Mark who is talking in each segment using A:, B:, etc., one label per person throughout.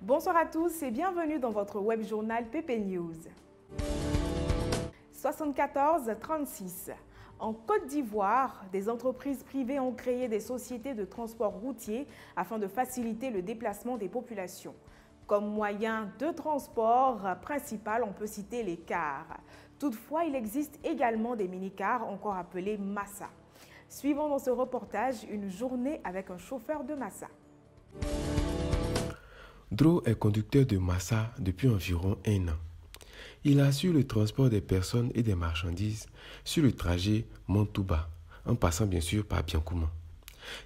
A: Bonsoir à tous et bienvenue dans votre web journal PP News. 74-36. En Côte d'Ivoire, des entreprises privées ont créé des sociétés de transport routier afin de faciliter le déplacement des populations. Comme moyen de transport principal, on peut citer les cars. Toutefois, il existe également des mini-cars, encore appelés Massa. Suivons dans ce reportage une journée avec un chauffeur de Massa.
B: Dro est conducteur de Massa depuis environ 1 an. Il assure le transport des personnes et des marchandises sur le trajet Montouba, en passant bien sûr par Biancouma.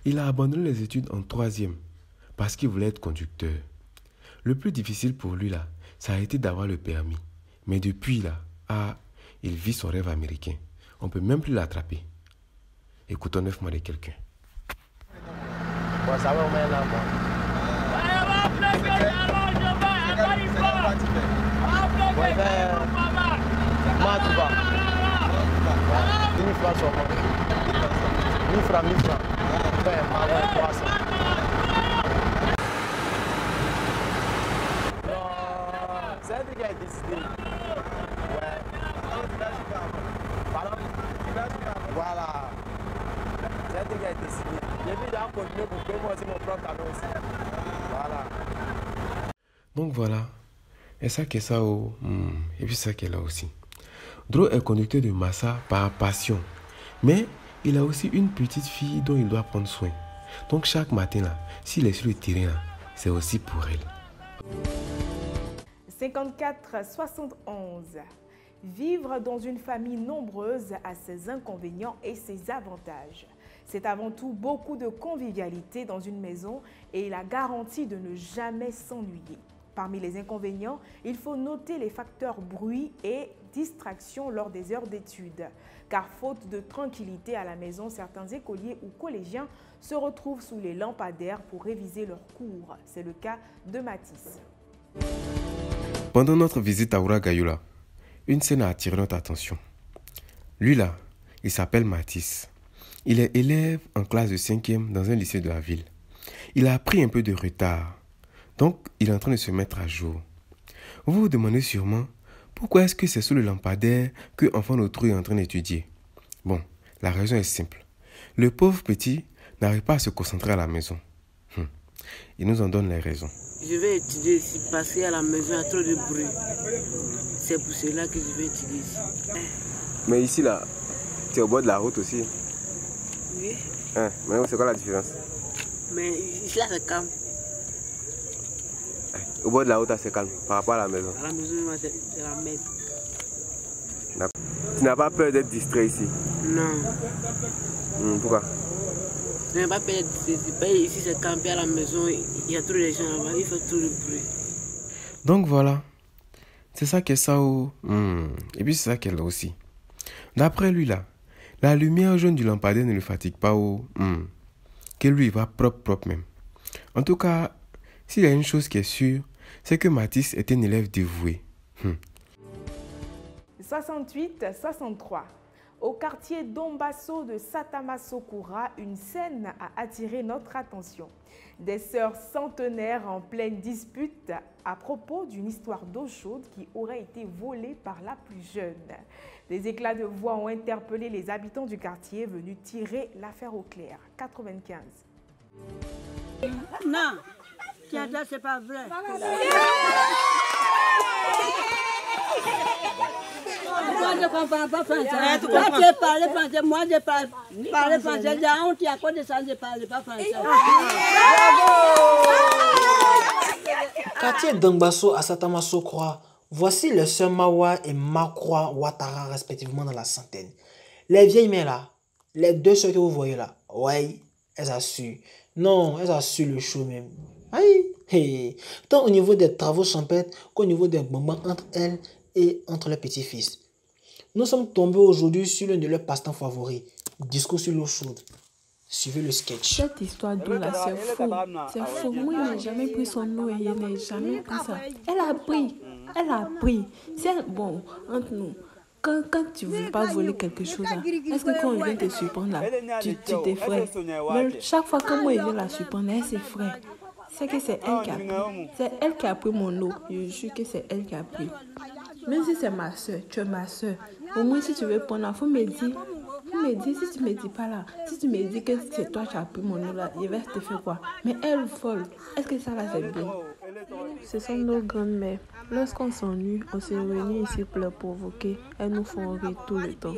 B: Il a abandonné les études en 3e parce qu'il voulait être conducteur. Le plus difficile pour lui là, ça a été d'avoir le permis. Mais depuis là, il vit son rêve américain. On ne peut même plus l'attraper. Écoutons 9 mois de quelqu'un.
C: Bon, ça va, on met là, bon. Montouba. 1000 francs sur moi. 1000 francs, 1000 francs. Enfin, ma 300. Non, c'est un truc qui a décidé. Ouais. Pardon? Voilà. C'est un truc qui a décidé. J'ai vu déjà continuer pour que moi aussi mon propre canon aussi. Voilà.
B: Donc voilà. Et ça qui est ça, et puis ça qui est là aussi. Dro est conducteur de Massa par passion. Mais il a aussi une petite fille dont il doit prendre soin. Donc chaque matin, là, s'il est sur le terrain, là, c'est aussi pour elle.
A: 54-71. Vivre dans une famille nombreuse a ses inconvénients et ses avantages. C'est avant tout beaucoup de convivialité dans une maison et la garantie de ne jamais s'ennuyer. Parmi les inconvénients, il faut noter les facteurs bruit et distraction lors des heures d'études. Car faute de tranquillité à la maison, certains écoliers ou collégiens se retrouvent sous les lampadaires pour réviser leurs cours. C'est le cas de Mathis.
B: Pendant notre visite à Ouagayoula, une scène a attiré notre attention. Lui là, il s'appelle Mathis. Il est élève en classe de 5e dans un lycée de la ville. Il a pris un peu de retard. Donc, il est en train de se mettre à jour. Vous vous demandez sûrement, pourquoi est-ce que c'est sous le lampadaire que enfant d'autrui est en train d'étudier? Bon, la raison est simple. Le pauvre petit n'arrive pas à se concentrer à la maison. Il nous en donne les raisons.
D: Je vais étudier ici parce qu'à la maison, il y a trop de bruit. C'est pour cela que je vais étudier ici.
B: Mais ici, là, tu es au bord de la route aussi.
D: Oui.
B: Mais c'est quoi la différence?
D: Mais ici, là, c'est calme.
B: Au bord de la route, c'est calme par rapport à la maison.
D: À la maison, c'est la merde.
B: Tu n'as pas peur d'être distrait ici?
D: Non.
B: Pourquoi?
D: Je n'ai pas peur d'être distrait. Ici, c'est calme. Puis à la maison, il y a trop de gens là-bas. Il fait trop de bruit.
B: Donc voilà. C'est ça qu'est ça. Et puis c'est ça qu'elle a aussi. D'après lui là, la lumière jaune du lampadaire ne le fatigue pas. Que lui, il va propre même. En tout cas, s'il y a une chose qui est sûre, c'est que Mathis est un élève dévoué.
A: 68-63. Au quartier d'Ombasso de Satamasokura, une scène a attiré notre attention. Des sœurs centenaires en pleine dispute à propos d'une histoire d'eau chaude qui aurait été volée par la plus jeune. Des éclats de voix ont interpellé les habitants du quartier venus tirer l'affaire au clair. 95.
E: Non, c'est pas vrai. Moi, je ne comprends pas français. Toi, tu parles français, moi, je parle français. J'ai honte, à cause de ça, je ne parle pas français.
F: Quartier d'Ombasso à Satamasokura, voici les sœurs Mawa et Makwa Ouattara respectivement dans la centaine. Les vieilles mères là, les deux sœurs que vous voyez là, ouais, elles assurent. Non, elles assurent le show même. Aïe, tant au niveau des travaux champêtres qu'au niveau des moments entre elles et entre les petits-fils. Nous sommes tombés aujourd'hui sur l'un de leurs passe-temps favoris, discours sur l'eau chaude. Suivez le sketch.
G: Cette histoire d'eau là, c'est faux. C'est faux. Moi, il n'a jamais pris son eau et il n'a jamais pris ça. Elle a pris. C'est bon, entre nous. Quand tu ne veux pas voler quelque chose, est-ce que quand on vient te surprendre là, tu t'effraies? Mais chaque fois que moi je viens la surprendre, elle s'effraie. c'est que c'est elle qui a pris. C'est elle qui a pris mon eau. Je jure que c'est elle qui a pris. Même si c'est ma soeur, tu es ma soeur. Au moins, si tu veux prendre, il faut me dire. Si tu me dis pas là, si tu me dis que c'est toi qui as pris mon eau là, il va te faire quoi? Mais elle folle. Est-ce que ça là c'est bien? Ce sont nos grandes-mères. Lorsqu'on s'ennuie, on se réunit ici pour les provoquer. Elles nous font rire tout le temps.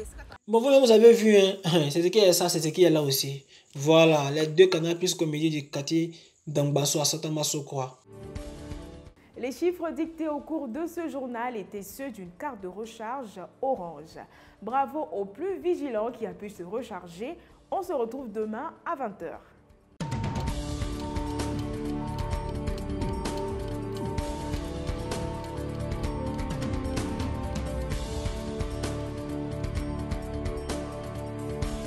F: Bon, vous avez vu, hein? C'est ce qui est ça, c'est ce qui est là aussi. Voilà, les deux Canal Plus comédies du quartier d'Angbasso à Satamasokwa.
A: Les chiffres dictés au cours de ce journal étaient ceux d'une carte de recharge Orange. Bravo aux plus vigilants qui a pu se recharger. On se retrouve demain à 20 h.